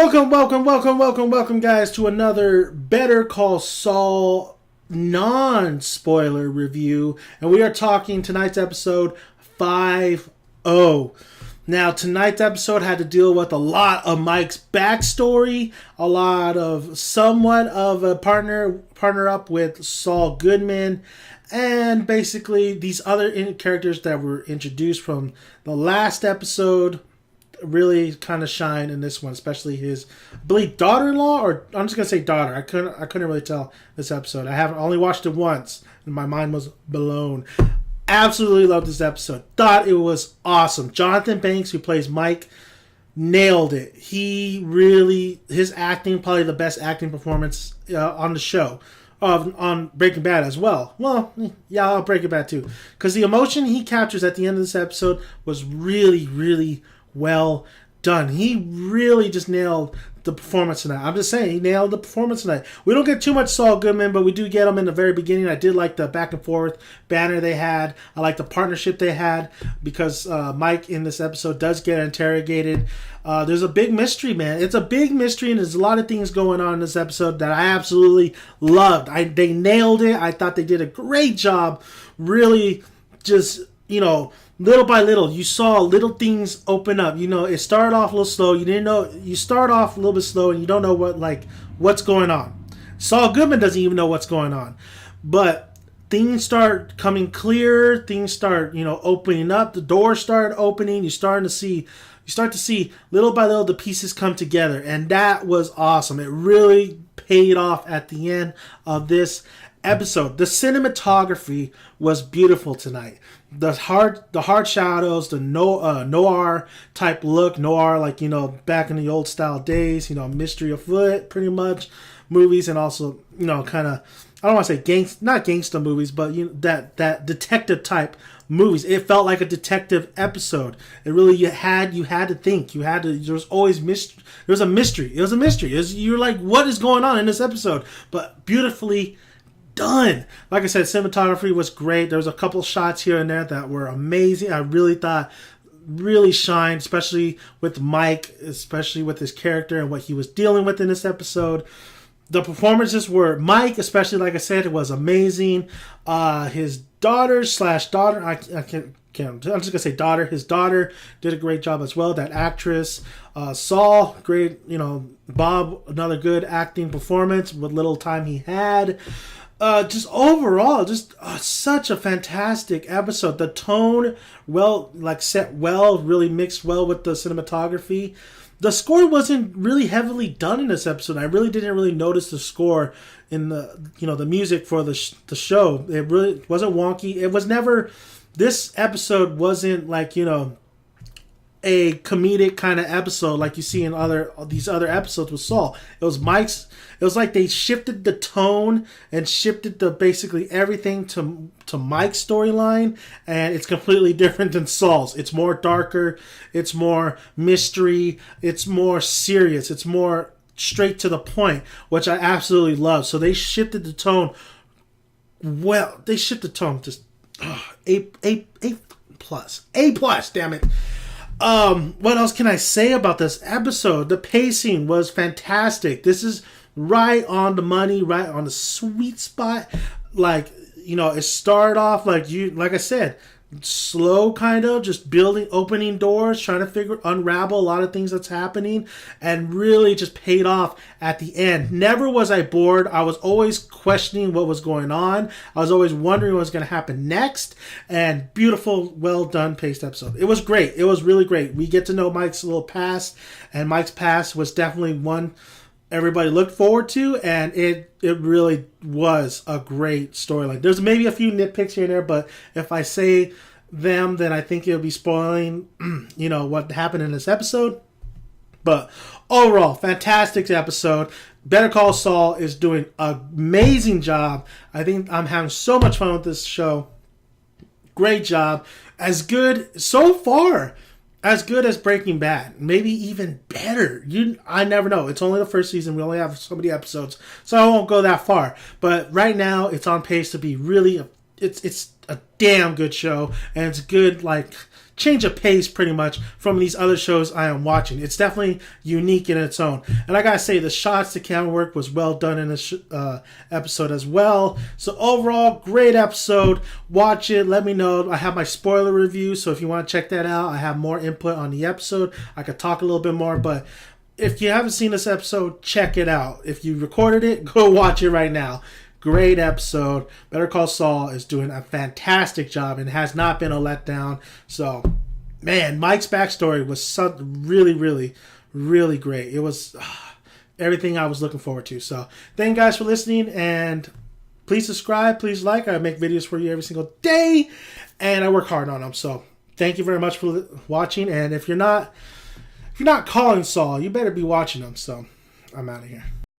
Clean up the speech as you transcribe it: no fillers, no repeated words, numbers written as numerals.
Welcome, guys, to another Better Call Saul non-spoiler review. And we are talking tonight's episode 5-0. Now, tonight's episode had to deal with a lot of Mike's backstory, a lot of somewhat of a partner up with Saul Goodman, and basically these other characters that were introduced from the last episode really kind of shine in this one, especially his, I believe, daughter-in-law, or I'm just gonna say daughter. I couldn't really tell this episode. I only watched it once, and my mind was blown. Absolutely loved this episode. Thought it was awesome. Jonathan Banks, who plays Mike, nailed it. His acting, probably the best acting performance on the show. On Breaking Bad as well. Well, yeah, I'll Breaking Bad too, because the emotion he captures at the end of this episode was really well done. He really just nailed the performance tonight. I'm just saying, he nailed the performance tonight. We don't get too much Saul Goodman, but we do get him in the very beginning. I did like the back and forth banner they had. I like the partnership they had, because Mike in this episode does get interrogated. There's a big mystery, man. It's a big mystery, and there's a lot of things going on in this episode that I absolutely loved. They nailed it. I thought they did a great job. Really, just, little by little, you saw little things open up. It started off a little slow. You start off a little bit slow, and you don't know what's going on. Saul Goodman doesn't even know what's going on. But things start coming clear. Things start, opening up. The doors start opening. You start to see little by little the pieces come together. And that was awesome. It really paid off at the end of this episode. The cinematography was beautiful tonight. The hard shadows, the noir type look, back in the old style days, mystery afoot, pretty much movies, and also kind of, I don't want to say not gangster movies, but that detective type movies. It felt like a detective episode. It really you had to think. There was always mystery. There was a mystery. It was a mystery. You're like, what is going on in this episode? But beautifully done. Like I said, cinematography was great. There was a couple shots here and there that were amazing. I really thought really shined, especially with Mike, especially with his character and what he was dealing with in this episode. The performances were, Mike, especially, like I said, it was amazing. His daughter, I'm just gonna say daughter. His daughter did a great job as well. That actress, Saul, great. Bob, another good acting performance with little time he had. Just overall, such a fantastic episode. The tone, set well, really mixed well with the cinematography. The score wasn't really heavily done in this episode. I really didn't really notice the score in the music for the show. It really wasn't wonky. It was never. This episode wasn't a comedic kind of episode like you see in these other episodes with Saul. It was Mike's. It was like they shifted the tone and shifted basically everything to Mike's storyline, and it's completely different than Saul's. It's more darker. It's more mystery. It's more serious. It's more straight to the point, which I absolutely love. So they shifted the tone. Well, they shifted the tone just A plus. Damn it. What else can I say about this episode? The pacing was fantastic. This is right on the money, right on the sweet spot. It started off like I said, slow, kind of just building, opening doors, trying to unravel a lot of things that's happening, and really just paid off at the end. Never was I bored. I was always questioning what was going on. I was always wondering what was going to happen next. And beautiful, well done, paced episode. It was great. It was really great. We get to know Mike's little past, and Mike's past was definitely one everybody looked forward to, and it really was a great storyline. There's maybe a few nitpicks here and there, but if I say them, then I think it'll be spoiling, what happened in this episode. But overall, fantastic episode. Better Call Saul is doing an amazing job. I think I'm having so much fun with this show. Great job. As good so far. As good as Breaking Bad, maybe even better. I never know. It's only the first season. We only have so many episodes, so I won't go that far. But right now, it's on pace to be really. It's a damn good show, and it's good change of pace pretty much from these other shows I am watching. It's definitely unique in its own. And I gotta say, the shots, the camera work was well done in this episode as well. So overall, great episode. Watch it. Let me know. I have my spoiler review, so if you want to check that out, I have more input on the episode. I could talk a little bit more, but if you haven't seen this episode, check it out. If you recorded it, go watch it right now. Great episode. Better Call Saul is doing a fantastic job and has not been a letdown. So, man, Mike's backstory was really, really, really great. It was everything I was looking forward to. So, thank you guys for listening, and please subscribe, please like. I make videos for you every single day, and I work hard on them. So, thank you very much for watching. And if you're not calling Saul, you better be watching him. So, I'm out of here.